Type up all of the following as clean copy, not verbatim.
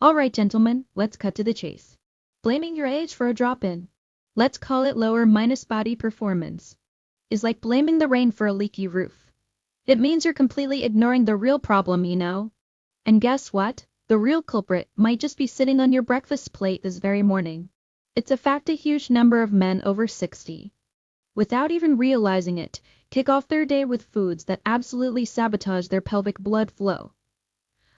Alright gentlemen, let's cut to the chase. Blaming your age for a drop-in, let's call it lower minus body performance, is like blaming the rain for a leaky roof. It means you're completely ignoring the real problem, you know. And guess what? The real culprit might just be sitting on your breakfast plate this very morning. It's a fact a huge number of men over 60, without even realizing it, kick off their day with foods that absolutely sabotage their pelvic blood flow.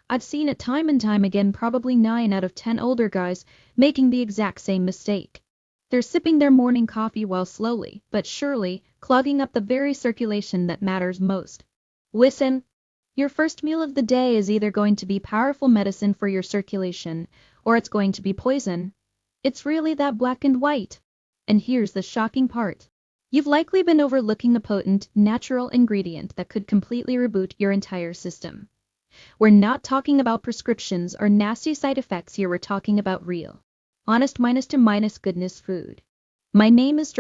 I've seen it time and time again, probably 9 out of 10 older guys making the exact same mistake. They're sipping their morning coffee while slowly, but surely, clogging up the very circulation that matters most. Listen, your first meal of the day is either going to be powerful medicine for your circulation, or it's going to be poison. It's really that black and white. And here's the shocking part. You've likely been overlooking a potent, natural ingredient that could completely reboot your entire system. We're not talking about prescriptions or nasty side effects here, we're talking about real, honest minus to minus goodness food. My name is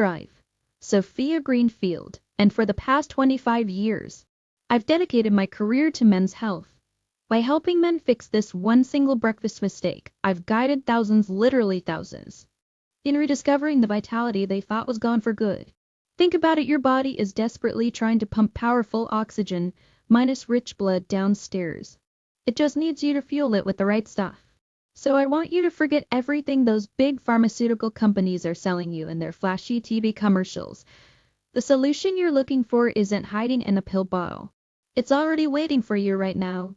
Sophia Greenfield, and for the past 25 years, I've dedicated my career to men's health. By helping men fix this one single breakfast mistake, I've guided thousands, literally thousands, in rediscovering the vitality they thought was gone for good. Think about it, your body is desperately trying to pump powerful oxygen, minus rich blood downstairs. It just needs you to fuel it with the right stuff. So I want you to forget everything those big pharmaceutical companies are selling you in their flashy TV commercials. The solution you're looking for isn't hiding in a pill bottle. It's already waiting for you right now,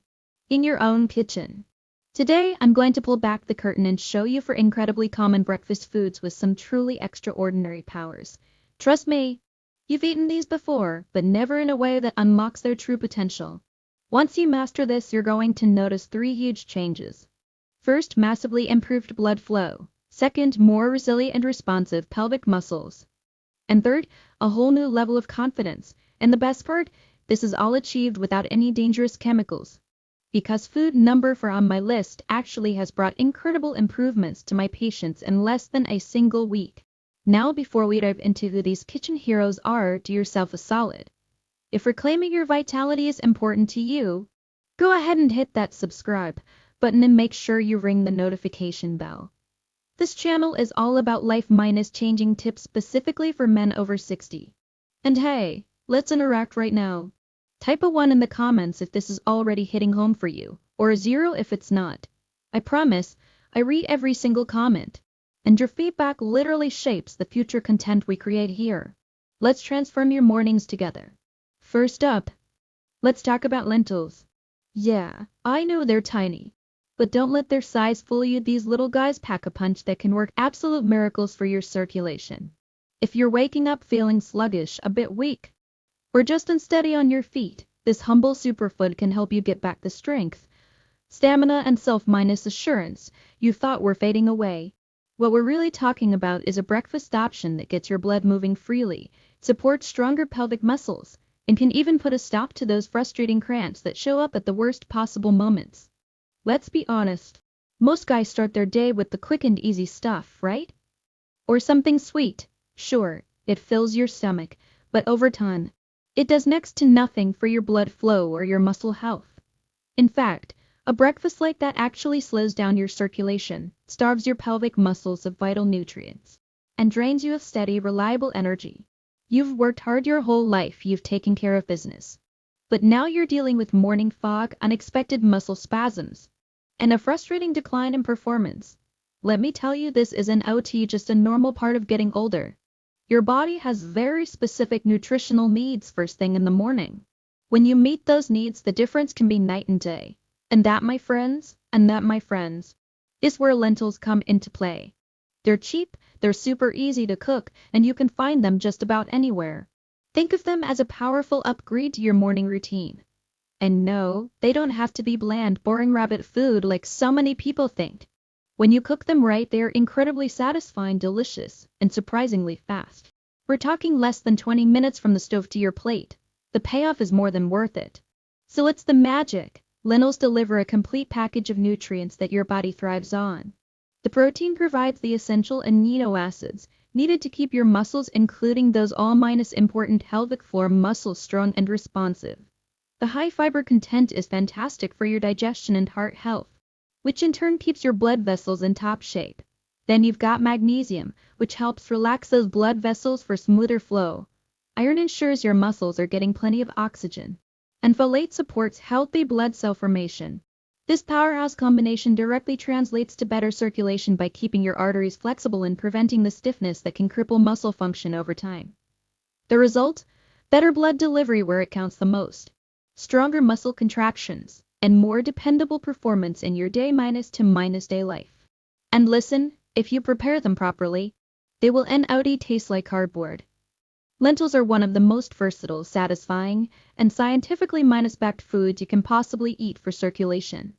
in your own kitchen. Today, I'm going to pull back the curtain and show you 4 incredibly common breakfast foods with some truly extraordinary powers. Trust me, you've eaten these before, but never in a way that unlocks their true potential. Once you master this, you're going to notice 3 huge changes. First, massively improved blood flow. Second, more resilient and responsive pelvic muscles. And third, a whole new level of confidence. And the best part, this is all achieved without any dangerous chemicals. Because food number 4 on my list actually has brought incredible improvements to my patients in less than a single week. Now, before we dive into who these kitchen heroes are, do yourself a solid. If reclaiming your vitality is important to you, go ahead and hit that subscribe button and make sure you ring the notification bell. This channel is all about life minus changing tips specifically for men over 60. And hey, let's interact right now. Type a 1 in the comments if this is already hitting home for you, or a 0 if it's not. I promise, I read every single comment, and your feedback literally shapes the future content we create here. Let's transform your mornings together. First up, let's talk about lentils. Yeah, I know they're tiny, but don't let their size fool you. These little guys pack a punch that can work absolute miracles for your circulation. If you're waking up feeling sluggish, a bit weak, or just unsteady on your feet, this humble superfood can help you get back the strength, stamina, and self-assurance you thought were fading away. What we're really talking about is a breakfast option that gets your blood moving freely, supports stronger pelvic muscles, and can even put a stop to those frustrating cramps that show up at the worst possible moments. Let's be honest. Most guys start their day with the quick and easy stuff, right? Or something sweet. Sure, it fills your stomach, but over time, it does next to nothing for your blood flow or your muscle health. In fact, a breakfast like that actually slows down your circulation, starves your pelvic muscles of vital nutrients, and drains you of steady, reliable energy. You've worked hard your whole life, you've taken care of business. But now you're dealing with morning fog, unexpected muscle spasms, and a frustrating decline in performance. Let me tell you, this isn't just a normal part of getting older. Your body has very specific nutritional needs first thing in the morning. When you meet those needs, the difference can be night and day. And that, my friends, is where lentils come into play. They're cheap, they're super easy to cook, and you can find them just about anywhere. Think of them as a powerful upgrade to your morning routine. And no, they don't have to be bland, boring rabbit food like so many people think. When you cook them right, they are incredibly satisfying, delicious, and surprisingly fast. We're talking less than 20 minutes from the stove to your plate. The payoff is more than worth it. So it's the magic. Lentils deliver a complete package of nutrients that your body thrives on. The protein provides the essential amino acids needed to keep your muscles, including those all-important pelvic floor muscles, strong and responsive. The high fiber content is fantastic for your digestion and heart health. which in turn keeps your blood vessels in top shape. Then you've got magnesium, which helps relax those blood vessels for smoother flow. Iron ensures your muscles are getting plenty of oxygen. And folate supports healthy blood cell formation. This powerhouse combination directly translates to better circulation by keeping your arteries flexible and preventing the stiffness that can cripple muscle function over time. The result? Better blood delivery where it counts the most, stronger muscle contractions, and more dependable performance in your day-to-day life. And listen, if you prepare them properly, they will taste like cardboard. Lentils are one of the most versatile, satisfying, and scientifically backed foods you can possibly eat for circulation.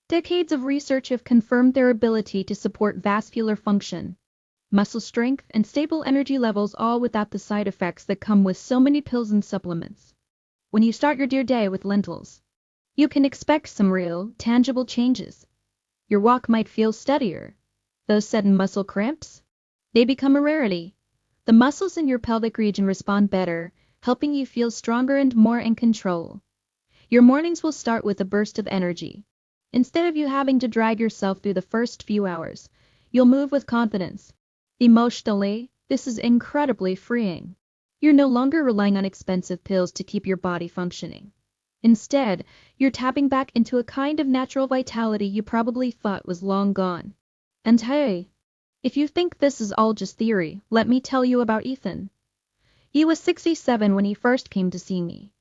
Decades of research have confirmed their ability to support vascular function, muscle strength, and stable energy levels, all without the side effects that come with so many pills and supplements. When you start your day with lentils, you can expect some real, tangible changes. Your walk might feel steadier. Those sudden muscle cramps? They become a rarity. The muscles in your pelvic region respond better, helping you feel stronger and more in control. Your mornings will start with a burst of energy. Instead of you having to drag yourself through the first few hours, you'll move with confidence. Emotionally, this is incredibly freeing. You're no longer relying on expensive pills to keep your body functioning. Instead, you're tapping back into a kind of natural vitality you probably thought was long gone. And hey, if you think this is all just theory, let me tell you about Ethan. He was 67 when he first came to see me.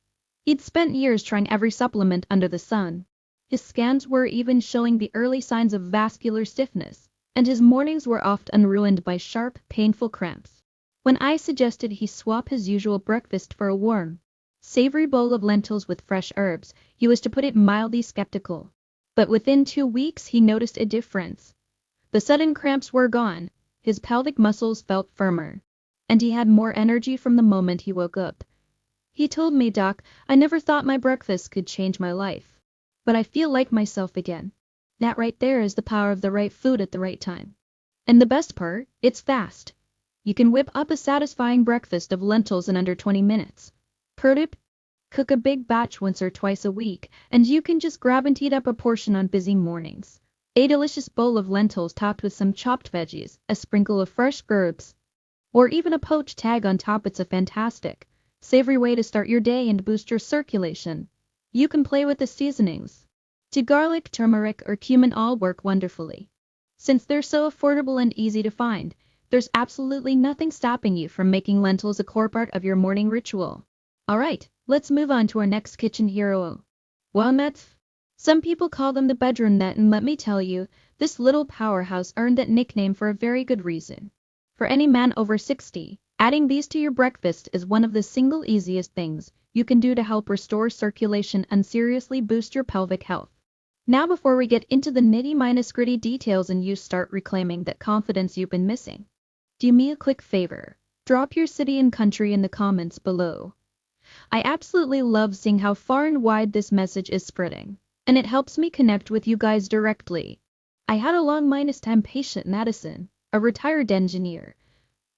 He'd spent years trying every supplement under the sun. His scans were even showing the early signs of vascular stiffness, and his mornings were often ruined by sharp, painful cramps. When I suggested he swap his usual breakfast for a warm, savory bowl of lentils with fresh herbs, he was, to put it mildly, skeptical. But within 2 weeks he noticed a difference. The sudden cramps were gone, his pelvic muscles felt firmer, and he had more energy from the moment he woke up. He told me, "Doc, I never thought my breakfast could change my life, but I feel like myself again." That right there is the power of the right food at the right time. And the best part, it's fast. You can whip up a satisfying breakfast of lentils in under 20 minutes. Pro tip: cook a big batch once or twice a week, and you can just grab and heat up a portion on busy mornings. A delicious bowl of lentils topped with some chopped veggies, a sprinkle of fresh herbs, or even a poached egg on top. It's a fantastic, savory way to start your day and boost your circulation. You can play with the seasonings. Garlic, turmeric, or cumin all work wonderfully. Since they're so affordable and easy to find, there's absolutely nothing stopping you from making lentils a core part of your morning ritual. Alright, let's move on to our next kitchen hero. Walnuts. Some people call them the bedroom nut, and let me tell you, this little powerhouse earned that nickname for a very good reason. For any man over 60, adding these to your breakfast is one of the single easiest things you can do to help restore circulation and seriously boost your pelvic health. Now, before we get into the nitty-gritty details and you start reclaiming that confidence you've been missing, do me a quick favor. Drop your city and country in the comments below. I absolutely love seeing how far and wide this message is spreading, and it helps me connect with you guys directly. I had a long-time patient, Madison, a retired engineer.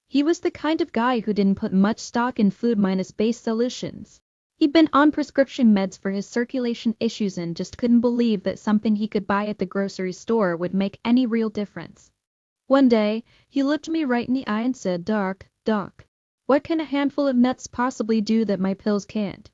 He was the kind of guy who didn't put much stock in food-based solutions. He'd been on prescription meds for his circulation issues and just couldn't believe that something he could buy at the grocery store would make any real difference. One day, he looked me right in the eye and said, Doc, what can a handful of nuts possibly do that my pills can't?"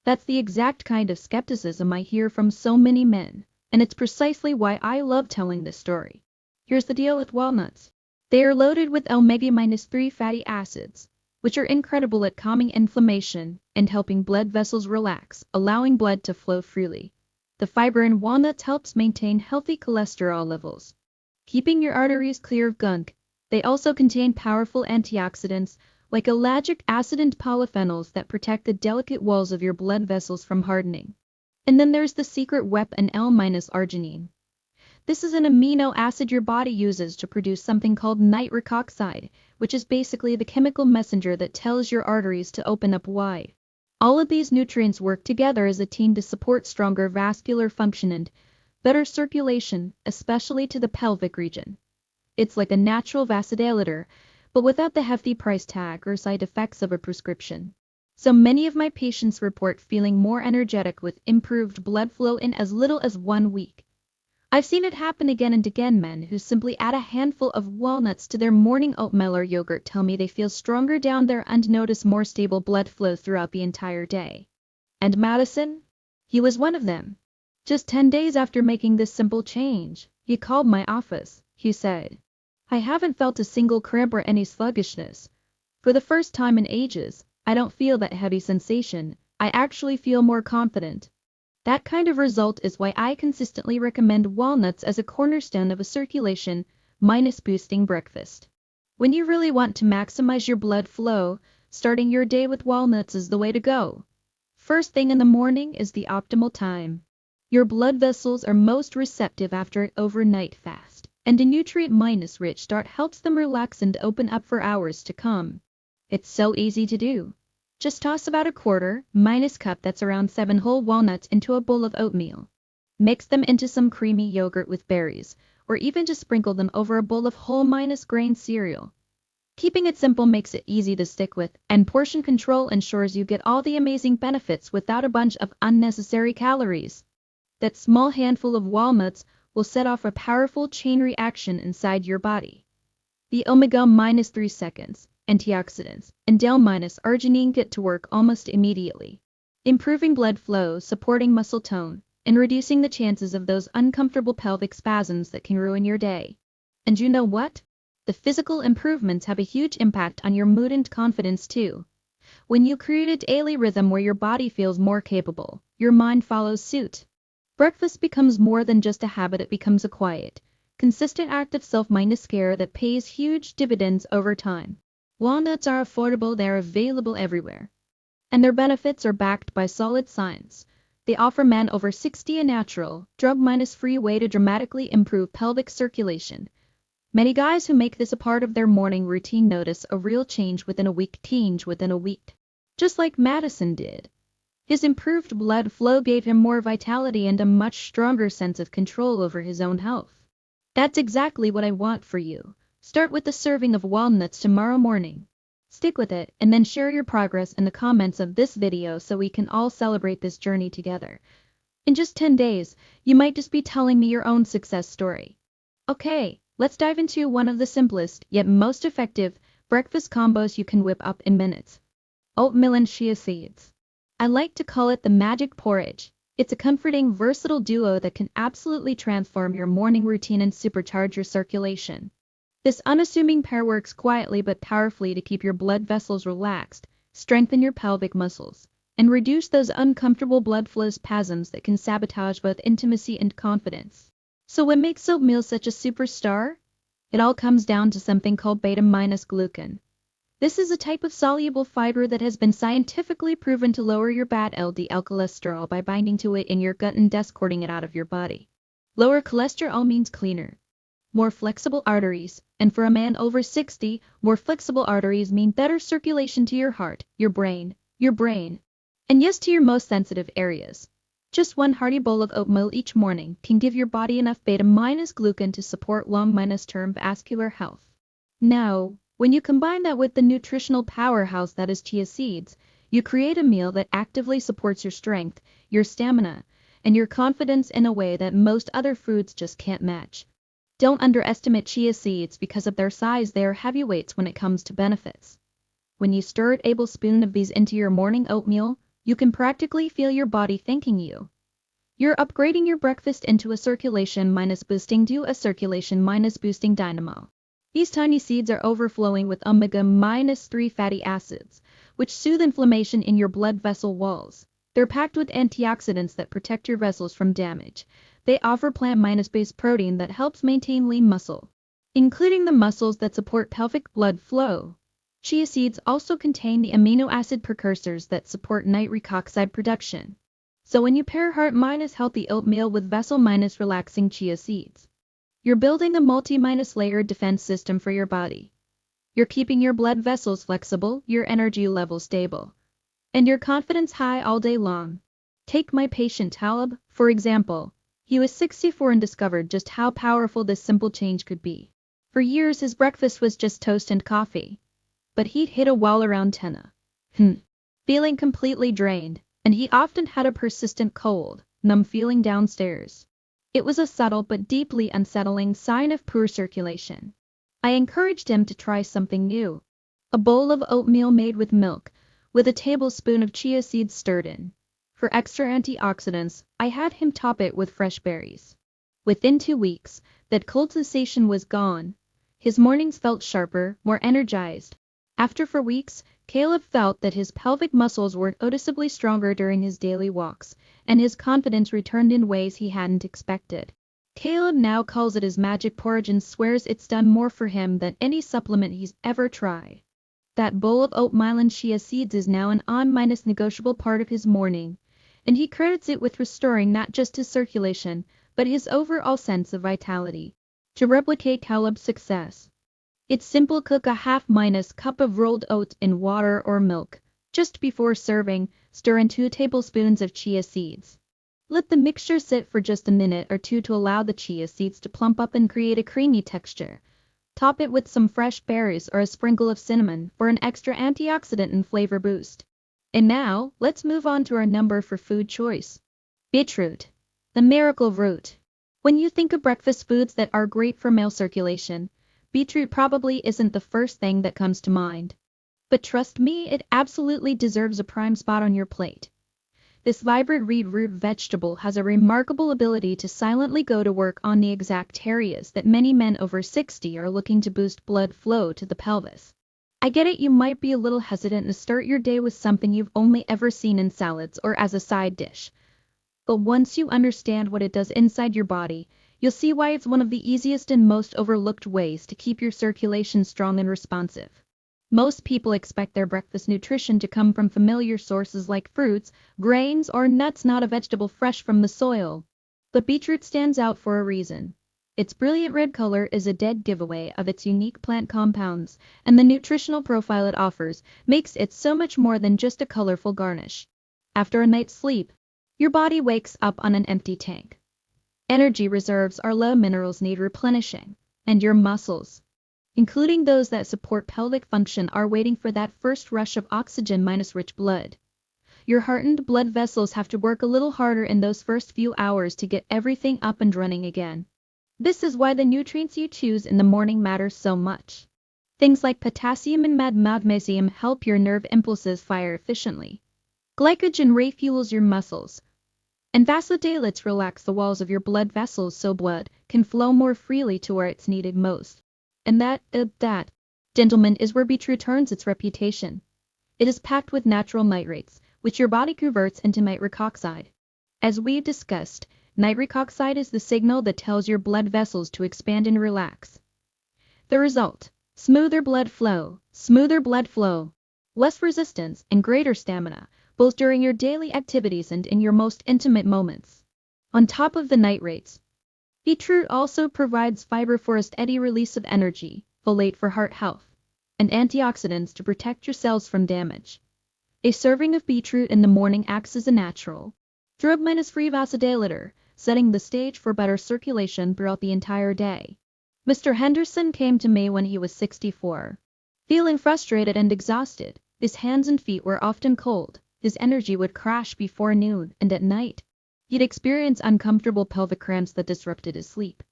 That's the exact kind of skepticism I hear from so many men, and it's precisely why I love telling this story. Here's the deal with walnuts. They are loaded with omega-3 fatty acids, which are incredible at calming inflammation and helping blood vessels relax, allowing blood to flow freely. The fiber in walnuts helps maintain healthy cholesterol levels, keeping your arteries clear of gunk. They also contain powerful antioxidants like ellagic acid and polyphenols that protect the delicate walls of your blood vessels from hardening. And then there's the secret weapon, L-arginine. This is an amino acid your body uses to produce something called nitric-oxide, which is basically the chemical messenger that tells your arteries to open up wide. All of these nutrients work together as a team to support stronger vascular function and better circulation, especially to the pelvic region. It's like a natural vasodilator, but without the hefty price tag or side effects of a prescription. So many of my patients report feeling more energetic with improved blood flow in as little as 1 week. I've seen it happen again and again. Men who simply add a handful of walnuts to their morning oatmeal or yogurt tell me they feel stronger down there and notice more stable blood flow throughout the entire day. And Madison? He was one of them. Just 10 days after making this simple change, he called my office. He said, "I haven't felt a single cramp or any sluggishness. For the first time in ages, I don't feel that heavy sensation. I actually feel more confident." That kind of result is why I consistently recommend walnuts as a cornerstone of a circulation minus boosting breakfast. When you really want to maximize your blood flow, starting your day with walnuts is the way to go. First thing in the morning is the optimal time. Your blood vessels are most receptive after an overnight fast, and a nutrient-rich start helps them relax and open up for hours to come. It's so easy to do. Just toss about a quarter-cup, that's around 7 whole walnuts, into a bowl of oatmeal. Mix them into some creamy yogurt with berries, or even just sprinkle them over a bowl of whole-grain cereal. Keeping it simple makes it easy to stick with, and portion control ensures you get all the amazing benefits without a bunch of unnecessary calories. That small handful of walnuts will set off a powerful chain reaction inside your body. The omega-3 seconds, antioxidants, and L-arginine get to work almost immediately, improving blood flow, supporting muscle tone, and reducing the chances of those uncomfortable pelvic spasms that can ruin your day. And you know what? The physical improvements have a huge impact on your mood and confidence too. When you create a daily rhythm where your body feels more capable, your mind follows suit. Breakfast becomes more than just a habit, it becomes a quiet, consistent act of self-care that pays huge dividends over time. Walnuts are affordable, they're available everywhere. And their benefits are backed by solid science. They offer men over 60 a natural, drug-free way to dramatically improve pelvic circulation. Many guys who make this a part of their morning routine notice a real change within a week. Just like Madison did. His improved blood flow gave him more vitality and a much stronger sense of control over his own health. That's exactly what I want for you. Start with a serving of walnuts tomorrow morning. Stick with it, and then share your progress in the comments of this video so we can all celebrate this journey together. In just 10 days, you might just be telling me your own success story. Okay, let's dive into one of the simplest, yet most effective, breakfast combos you can whip up in minutes. Oatmeal and chia seeds. I like to call it the magic porridge. It's a comforting, versatile duo that can absolutely transform your morning routine and supercharge your circulation. This unassuming pair works quietly but powerfully to keep your blood vessels relaxed, strengthen your pelvic muscles, and reduce those uncomfortable blood flow spasms that can sabotage both intimacy and confidence. So what makes oatmeal such a superstar? It all comes down to something called beta-glucan. This is a type of soluble fiber that has been scientifically proven to lower your bad LDL cholesterol by binding to it in your gut and escorting it out of your body. Lower cholesterol means cleaner, more flexible arteries, and for a man over 60, more flexible arteries mean better circulation to your heart, your brain, and yes, to your most sensitive areas. Just one hearty bowl of oatmeal each morning can give your body enough beta-glucan to support long-term vascular health. Now, when you combine that with the nutritional powerhouse that is chia seeds, you create a meal that actively supports your strength, your stamina, and your confidence in a way that most other foods just can't match. Don't underestimate chia seeds because of their size. They are heavyweights when it comes to benefits. When you stir a tablespoon of these into your morning oatmeal, you can practically feel your body thanking you. You're upgrading your breakfast into a circulation-boosting dynamo. These tiny seeds are overflowing with omega-3 fatty acids, which soothe inflammation in your blood vessel walls. They're packed with antioxidants that protect your vessels from damage. They offer plant-based protein that helps maintain lean muscle, including the muscles that support pelvic blood flow. Chia seeds also contain the amino acid precursors that support nitric-oxide production. So when you pair heart-healthy oatmeal with vessel-relaxing chia seeds, you're building a multi-layered defense system for your body. You're keeping your blood vessels flexible, your energy level stable, and your confidence high all day long. Take my patient Talib, for example. He was 64 and discovered just how powerful this simple change could be. For years his breakfast was just toast and coffee. But he'd hit a wall around 10 feeling completely drained, and he often had a persistent cold, numb feeling downstairs. It was a subtle but deeply unsettling sign of poor circulation. I encouraged him to try something new. A bowl of oatmeal made with milk, with a tablespoon of chia seeds stirred in. For extra antioxidants, I had him top it with fresh berries. Within 2 weeks, that cold sensation was gone. His mornings felt sharper, more energized. After 4 weeks, Caleb felt that his pelvic muscles were noticeably stronger during his daily walks, and his confidence returned in ways he hadn't expected. Caleb now calls it his magic porridge and swears it's done more for him than any supplement he's ever tried. That bowl of oatmeal and chia seeds is now an non-negotiable part of his morning, and he credits it with restoring not just his circulation, but his overall sense of vitality. To replicate Caleb's success, it's simple. Cook a half-cup of rolled oats in water or milk. Just before serving, stir in 2 tablespoons of chia seeds. Let the mixture sit for just a minute or two to allow the chia seeds to plump up and create a creamy texture. Top it with some fresh berries or a sprinkle of cinnamon for an extra antioxidant and flavor boost. And now, let's move on to our number for food choice. Beetroot, the miracle root. When you think of breakfast foods that are great for male circulation, beetroot probably isn't the first thing that comes to mind. But trust me, it absolutely deserves a prime spot on your plate. This vibrant red root vegetable has a remarkable ability to silently go to work on the exact areas that many men over 60 are looking to boost blood flow to the pelvis. I get it, you might be a little hesitant to start your day with something you've only ever seen in salads or as a side dish. But once you understand what it does inside your body, you'll see why it's one of the easiest and most overlooked ways to keep your circulation strong and responsive. Most people expect their breakfast nutrition to come from familiar sources like fruits, grains, or nuts, not a vegetable fresh from the soil. But beetroot stands out for a reason. Its brilliant red color is a dead giveaway of its unique plant compounds, and the nutritional profile it offers makes it so much more than just a colorful garnish. After a night's sleep, your body wakes up on an empty tank. Energy reserves are low, minerals need replenishing, and your muscles, including those that support pelvic function, are waiting for that first rush of oxygen-rich blood. Your heart and blood vessels have to work a little harder in those first few hours to get everything up and running again. This is why the nutrients you choose in the morning matter so much. Things like potassium and magnesium help your nerve impulses fire efficiently. Glycogen refuels your muscles, and vasodilates relax the walls of your blood vessels so blood can flow more freely to where it's needed most. And that, gentlemen, is where beetroot earns its reputation. It is packed with natural nitrates, which your body converts into nitric oxide. As we've discussed, nitric oxide is the signal that tells your blood vessels to expand and relax. The result: smoother blood flow, less resistance, and greater stamina, both during your daily activities and in your most intimate moments. On top of the nitrates, beetroot also provides fiber for a steady release of energy, folate for heart health, and antioxidants to protect your cells from damage. A serving of beetroot in the morning acts as a natural, drug-free vasodilator, setting the stage for better circulation throughout the entire day. Mr. Henderson came to me when he was 64. Feeling frustrated and exhausted, his hands and feet were often cold, his energy would crash before noon, and at night, he'd experience uncomfortable pelvic cramps that disrupted his sleep.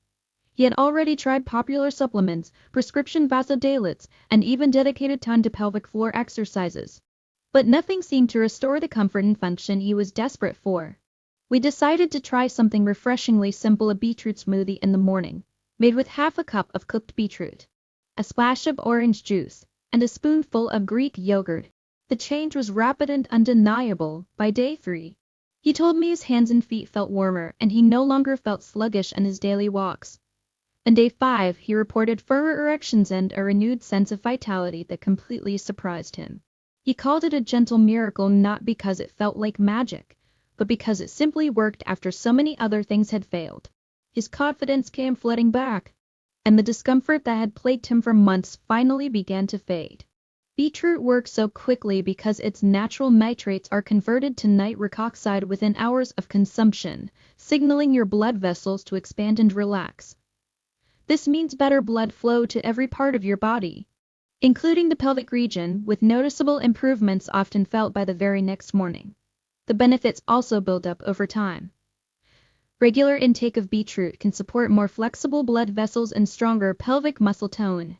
He had already tried popular supplements, prescription vasodilators, and even dedicated time to pelvic floor exercises. But nothing seemed to restore the comfort and function he was desperate for. We decided to try something refreshingly simple: a beetroot smoothie in the morning, made with half a cup of cooked beetroot, a splash of orange juice, and a spoonful of Greek yogurt. The change was rapid and undeniable. By day 3, he told me his hands and feet felt warmer, and he no longer felt sluggish on his daily walks. On day 5, he reported firmer erections and a renewed sense of vitality that completely surprised him. He called it a gentle miracle, not because it felt like magic, but because it simply worked after so many other things had failed. His confidence came flooding back, and the discomfort that had plagued him for months finally began to fade. Beetroot works so quickly because its natural nitrates are converted to nitric oxide within hours of consumption, signaling your blood vessels to expand and relax. This means better blood flow to every part of your body, including the pelvic region, with noticeable improvements often felt by the very next morning. The benefits also build up over time. Regular intake of beetroot can support more flexible blood vessels and stronger pelvic muscle tone,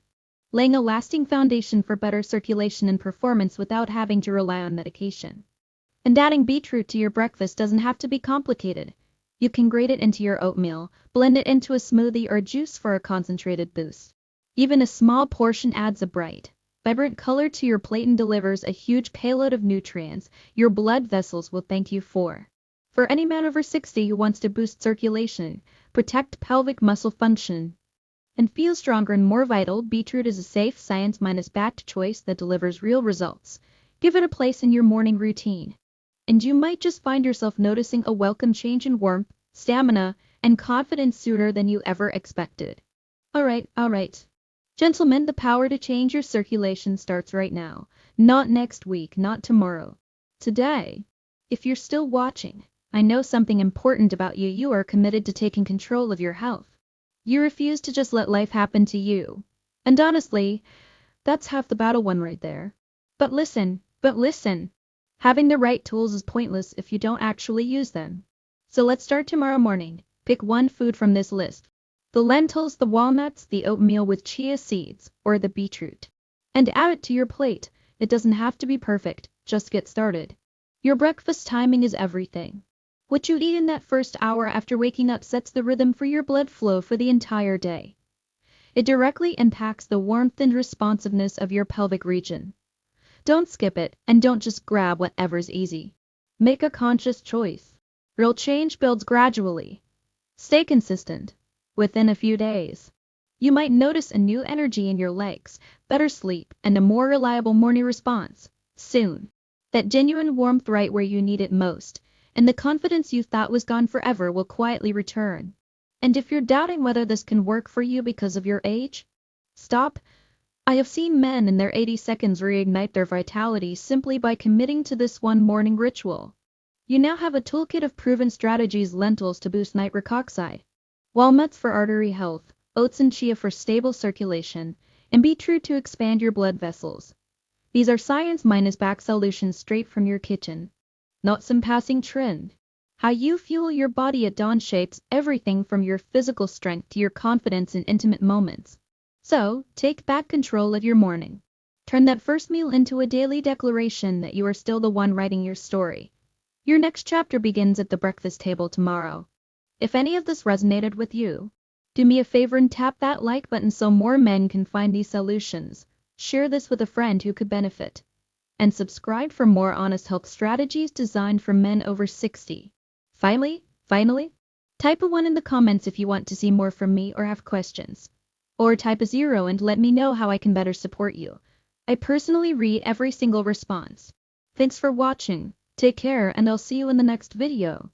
laying a lasting foundation for better circulation and performance without having to rely on medication. And adding beetroot to your breakfast doesn't have to be complicated. You can grate it into your oatmeal, blend it into a smoothie or juice for a concentrated boost. Even a small portion adds a bright, vibrant color to your plate and delivers a huge payload of nutrients your blood vessels will thank you for. For any man over 60 who wants to boost circulation, protect pelvic muscle function, and feel stronger and more vital, beetroot is a safe, science-backed choice that delivers real results. Give it a place in your morning routine, and you might just find yourself noticing a welcome change in warmth, stamina, and confidence sooner than you ever expected. Alright. Gentlemen, the power to change your circulation starts right now. Not next week, not tomorrow. Today. If you're still watching, I know something important about you. You are committed to taking control of your health. You refuse to just let life happen to you. And honestly, that's half the battle won right there. But listen. Having the right tools is pointless if you don't actually use them. So let's start tomorrow morning. Pick one food from this list. The lentils, the walnuts, the oatmeal with chia seeds, or the beetroot. And add it to your plate. It doesn't have to be perfect, just get started. Your breakfast timing is everything. What you eat in that first hour after waking up sets the rhythm for your blood flow for the entire day. It directly impacts the warmth and responsiveness of your pelvic region. Don't skip it, and don't just grab whatever's easy. Make a conscious choice. Real change builds gradually. Stay consistent. Within a few days, you might notice a new energy in your legs, better sleep, and a more reliable morning response. Soon, that genuine warmth right where you need it most, and the confidence you thought was gone forever will quietly return. And if you're doubting whether this can work for you because of your age, stop. I have seen men in their 80 seconds reignite their vitality simply by committing to this one morning ritual. You now have a toolkit of proven strategies: lentils to boost nitric-oxide, walnuts for artery health, oats and chia for stable circulation, and beetroot to expand your blood vessels. These are science-backed solutions straight from your kitchen. Not some passing trend. How you fuel your body at dawn shapes everything from your physical strength to your confidence in intimate moments. So, take back control of your morning. Turn that first meal into a daily declaration that you are still the one writing your story. Your next chapter begins at the breakfast table tomorrow. If any of this resonated with you, do me a favor and tap that like button so more men can find these solutions. Share this with a friend who could benefit. And subscribe for more honest health strategies designed for men over 60. Finally, type a 1 in the comments if you want to see more from me or have questions. Or type a 0 and let me know how I can better support you. I personally read every single response. Thanks for watching, take care, and I'll see you in the next video.